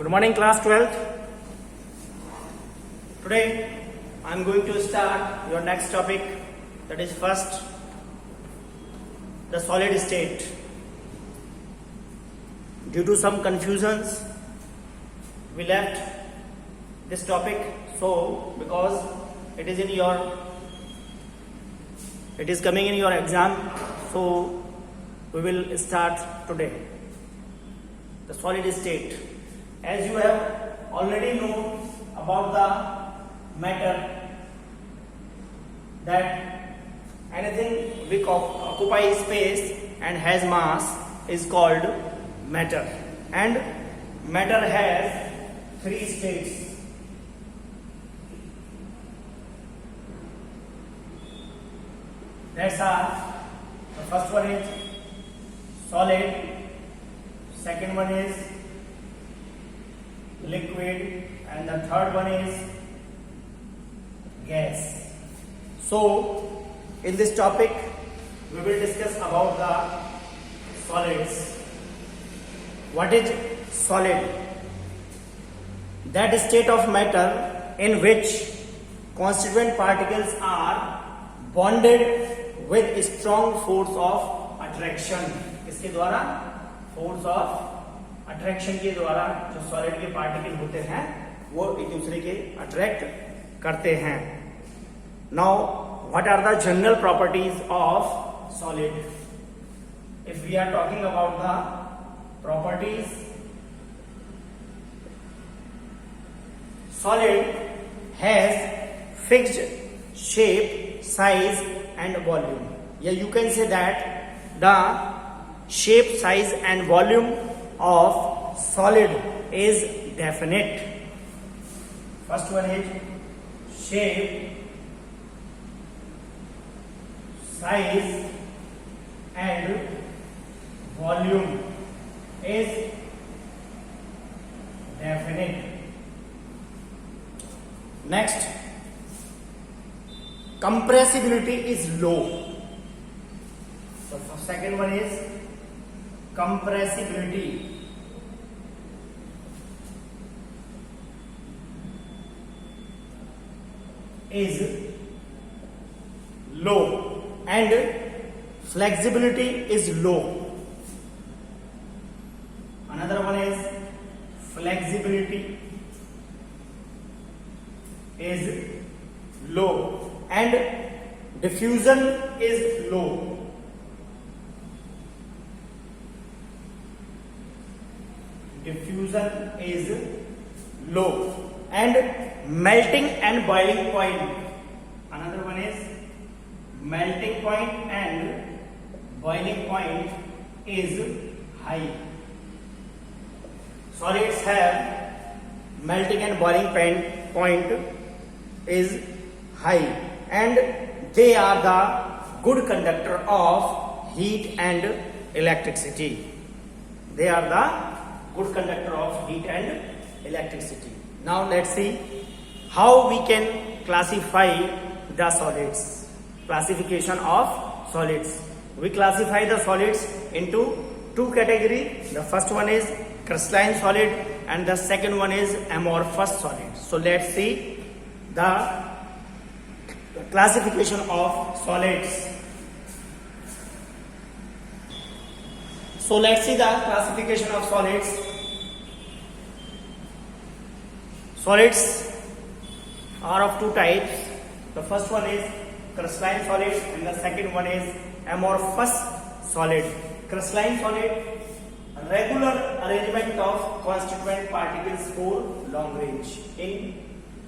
Good morning, class 12th. Today I am going to start your next topic, that is first the solid state. Due to some confusions we left this topic, so because it is coming in your exam, so we will start today the solid state. As you have already known about the matter that anything which occupies space and has mass is called matter, and matter has three states. That's are the first one is solid, second one is liquid, and the third one is gas. So in this topic we will discuss about the solids. What is solid? That state of matter in which constituent particles are bonded with strong force of attraction. इसके द्वारा force of attraction के द्वारा जो solid के particle होते हैं वो एक दूसरे के अट्रैक्ट करते हैं. Now what are the general properties of solid? If we are talking about the properties, solid has fixed shape, size and volume. या you can say that the shape, size and volume of solid is definite. First one is shape, size and volume is definite. Next, compressibility is low. So second one is compressibility is low and flexibility is low. Another one is flexibility is low and diffusion is low. Diffusion is low and melting and boiling point. Another one is melting point and boiling point is high. Solids have melting and boiling point is high and they are the good conductor of heat and electricity. They are the good conductor of heat and electricity. Now let's see how we can classify the solids. Classification of solids. We classify the solids into two categories. The first one is crystalline solid and the second one is amorphous solid. So let's see the classification of solids. So let's see the classification of solids. Solids are of two types. The first one is crystalline solid and the second one is amorphous solid. Crystalline solid, regular arrangement of constituent particles for long range. In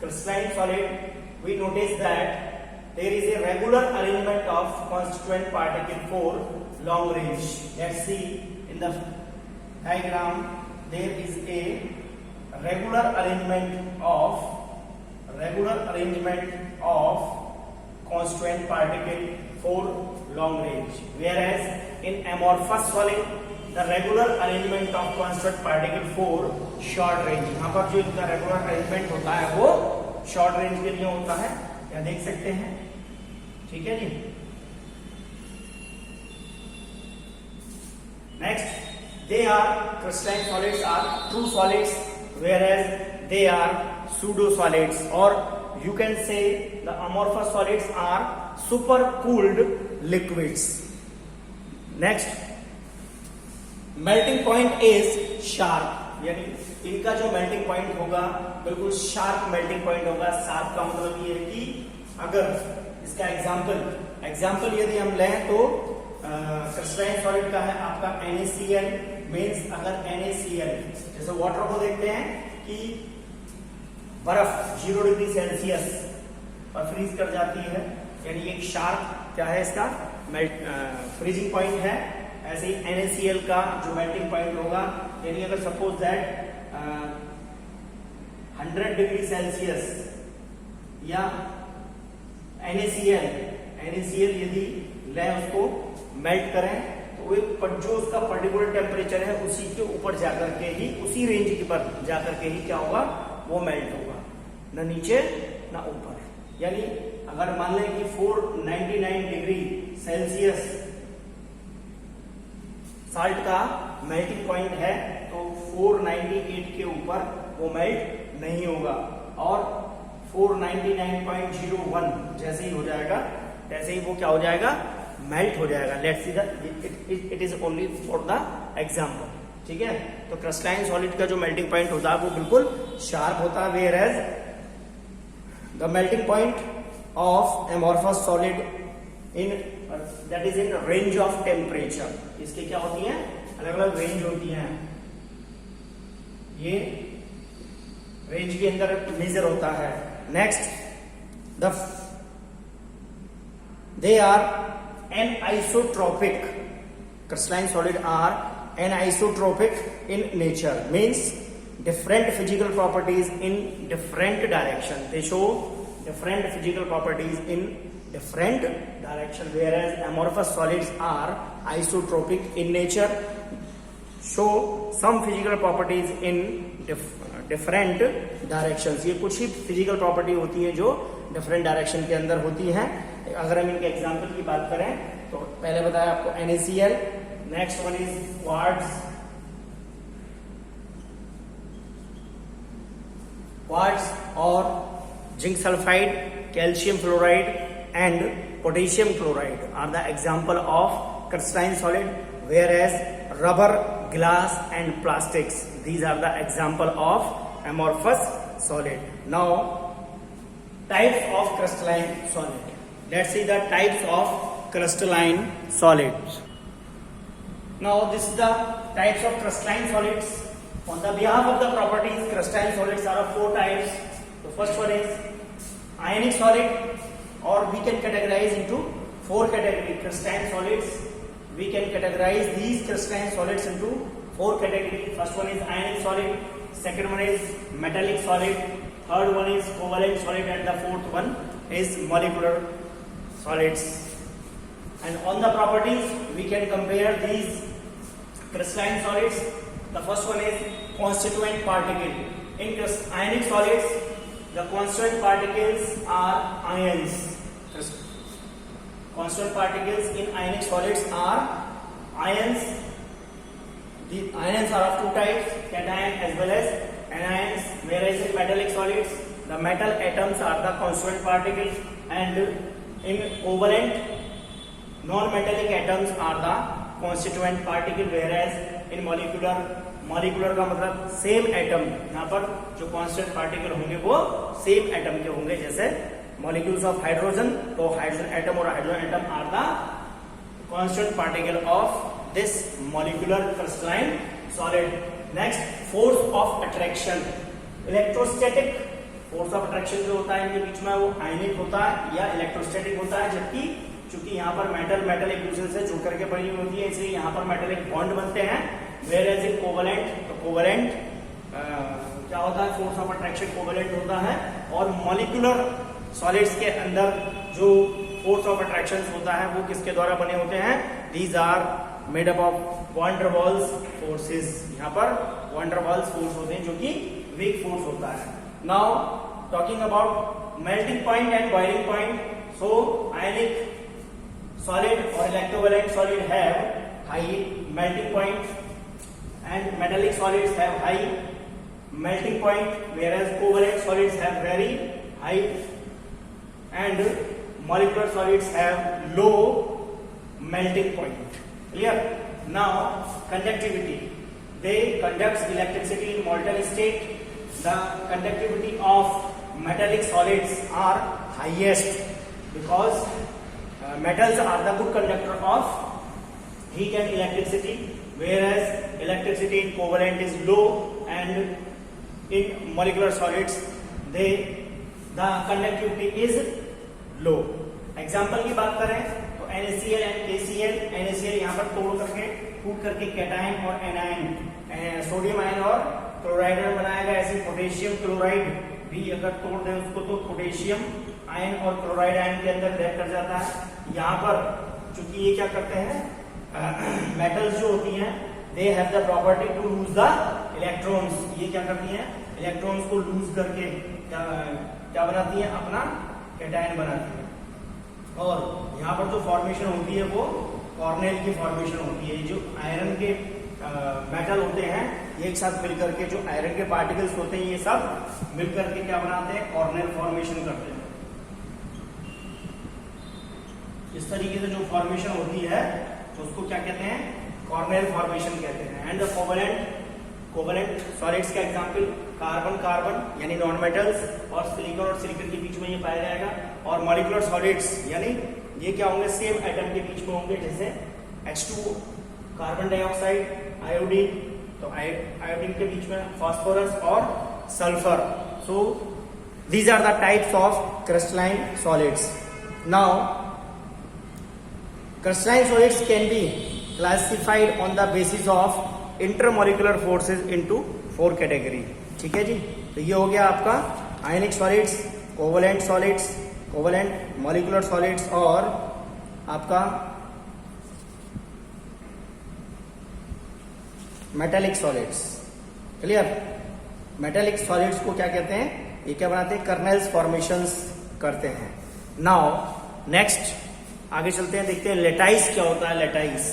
crystalline solid, we notice that there is a regular arrangement of constituent particle for long range. Let's see in the diagram. There is a regular arrangement of constituent particle for long range, whereas in amorphous solid the regular arrangement of constituent particle for short range. यहाँ पर जो इनका regular arrangement होता है वो short range के लिए होता है, या देख सकते हैं. ठीक है जी. Next, they are crystalline solids are true solids whereas they are pseudo solids, or you can say the amorphous solids are super cooled liquids. Next, melting point is sharp, यानी इनका जो मेल्टिंग पॉइंट होगा बिल्कुल sharp melting point होगा. Sharp का मतलब ये है कि अगर इसका एग्जाम्पल यदि हम लें तो क्रिस्टलाइन सॉलिड का है आपका NaCl. मीन्स अगर NaCl जैसे वाटर को देखते हैं कि बर्फ 0 डिग्री सेल्सियस पर फ्रीज कर जाती है, यानी एक शार्प क्या है इसका फ्रीजिंग पॉइंट है. ऐसे ही NaCl का जो मेल्टिंग पॉइंट होगा, यानी अगर सपोज दैट 100 डिग्री सेल्सियस या NaCl यदि लें उसको मेल्ट करें तो जो उसका पर्टिकुलर टेम्परेचर है उसी के ऊपर जाकर के ही, उसी रेंज के पर जाकर के ही क्या होगा, वो मेल्ट होगा, न नीचे न ऊपर. यानी अगर मान लें कि 499 डिग्री सेल्सियस साल्ट का मेल्टिंग पॉइंट है तो 498 के ऊपर वो मेल्ट नहीं होगा, और 499.01 जैसे ही हो जाएगा तैसे ही वो क्या हो जाएगा, मेल्ट हो जाएगा. Let's see that it is only for the example. ठीक है, तो क्रिस्टलाइन सॉलिड का जो मेल्टिंग पॉइंट होता है वो बिल्कुल शार्प होता है, whereas the melting point of amorphous solid in that is in range of temperature. इसके क्या होती है, अलग अलग रेंज होती हैं. ये रेंज के अंदर मेजर होता है. Next, they are anisotropic. Crystalline solid are anisotropic in nature, means different physical properties in different direction. They show different physical properties in different direction, whereas amorphous solids are isotropic in nature, show some physical properties in different directions. ये कुछ ही physical property होती है जो different direction के अंदर होती हैं. अगर हम इनके एग्जाम्पल की बात करें तो पहले बताया आपको NaCl. Next one is quartz और zinc sulphide, calcium fluoride and potassium chloride are the example of crystalline solid, whereas rubber, glass and plastics, these are the example of amorphous solid. Now types of crystalline solid. Let's see the types of crystalline solids. Now this is the types of crystalline solids. On the behalf of the properties, crystalline solids are of 4 types. The first one is ionic solid, or we can categorize into 4 categories. Crystalline solids, we can categorize these crystalline solids into 4 categories. First one is ionic solid, second one is metallic solid, third one is covalent solid, and the fourth one is molecular solids. And on the properties we can compare these crystalline solids. The first one is constituent particle. In ionic solids, the constituent particles are ions. Constituent particles in ionic solids are ions. The ions are of 2 types, cation as well as anions. Whereas in metallic solids, the metal atoms are the constituent particles, and in covalent, non-metallic atoms are the constituent particle, whereas in molecular का मतलब same atom, यहाँ पर जो constant particle होंगे वो same atom के होंगे. जैसे मॉलिक्यूल्स ऑफ हाइड्रोजन, तो हाइड्रोजन एटम और hydrogen atom are the constant particle of this molecular crystalline solid. Next, force of attraction. Electrostatic force of attraction जो होता है इनके बीच में वो आयनिक होता है या इलेक्ट्रोस्टैटिक होता है, जबकि चूंकि यहाँ पर मेटल एक दूसरे से जुड़ करके बनी होती है, इसलिए यहाँ पर मेटेलिक बॉन्ड बनते हैं. वेयर एज इन कोवलेंट, तो कोवलेंट क्या होता है, फोर्स ऑफ अट्रैक्शन कोवलेंट होता है. और मॉलिक्यूलर सॉलिड्स के अंदर जो फोर्स ऑफ अट्रैक्शन होता है वो किसके द्वारा बने होते हैं, these are made up of van der Waals forces. यहाँ पर वैन डर वाल्स फोर्स होते हैं जो कि वीक फोर्स होता है. Now talking about melting point and boiling point. So ionic solid or electrovalent solid have high melting point and metallic solids have high melting point, whereas covalent solids have very high and molecular solids have low melting point. Clear? Now conductivity. They conduct electricity in molten state. The conductivity of metallic solids are highest because metals are the good conductor of heat and electricity, whereas electricity in covalent is low and in molecular solids the conductivity is low. Example की बात करें तो NaCl and KCl, NaCl यहाँ पर तोड़ करके फूट करके cation और एनायन सोडियम आयन और क्लोराइड में बनाया गया। ऐसे पोटेशियम क्लोराइड भी अगर तोड़ दें उसको तो पोटेशियम आयन और क्लोराइड आयन के अंदर रिएक्ट कर जाता है। यहाँ पर चूंकि ये क्या करते हैं, मेटल्स जो होती हैं they have the property to lose the electrons. ये क्या करती हैं, इलेक्ट्रॉन्स को लूज करके क्या बनाती हैं, अपना कैटायन बनाती है। और यहाँ पर जो फॉर्मेशन होती है वो कॉर्नेल की फॉर्मेशन होती है। जो आयरन के मेटल होते हैं एक साथ मिलकर के, जो आयरन के पार्टिकल्स होते हैं ये सब मिलकर के क्या बनाते हैं, कॉर्नेल फॉर्मेशन करते हैं। इस तरीके से जो फॉर्मेशन होती है तो उसको क्या कहते हैं, कॉर्नेल फॉर्मेशन कहते हैं। एंड कोवेलेंट सॉलिड्स का एग्जांपल कार्बन कार्बन यानी नॉन मेटल्स, और सिलिकॉन और सिलिकॉन के बीच में ये पाया जाएगा। और मॉलिक्यूलर सॉलिड्स यानी ये क्या होंगे, सेम एटम के बीच में होंगे, जैसे H2O कार्बन डाइऑक्साइड, आयोडीन, तो आयोडीन के बीच में फास्फोरस और sulphur. So these are the types of crystalline solids. Now crystalline solids can be classified on the basis of intermolecular forces into 4 category। ठीक है जी, तो ये हो गया आपका आयनिक सॉलिड्स, कोवेलेंट मॉलिक्यूलर सॉलिड्स और आपका metallic solids. Clear? Metallic solids को क्या कहते हैं, ये क्या बनाते हैं, कर्नेल्स फॉर्मेशंस करते हैं। नाउ नेक्स्ट आगे चलते हैं, देखते हैं लेटाइस क्या होता है। Lattice,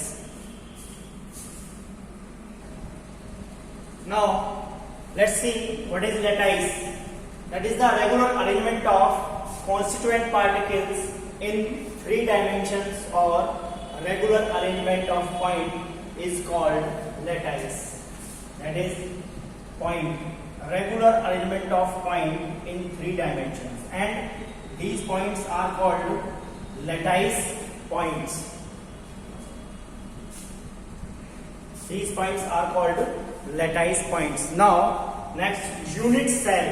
now let's see what is lattice. That is the regular arrangement of constituent particles in 3 dimensions और regular arrangement of point is called lattice. That is point, regular arrangement of point in 3 dimensions and these points are called lattice points. These points are called lattice points. Now next, unit cell.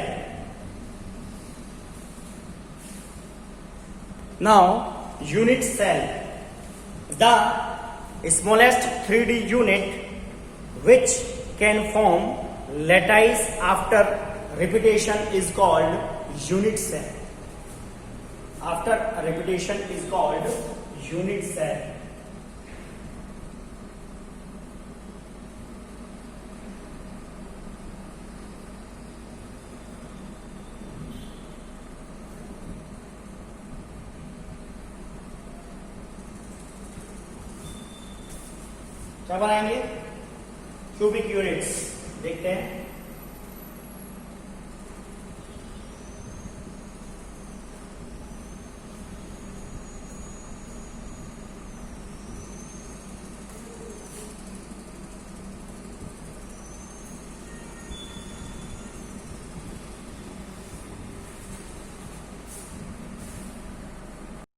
Now unit cell, the smallest 3D unit which can form lattice after repetition is called unit cell. After repetition is called unit cell. क्या बनाएंगे, cubic units. देखते हैं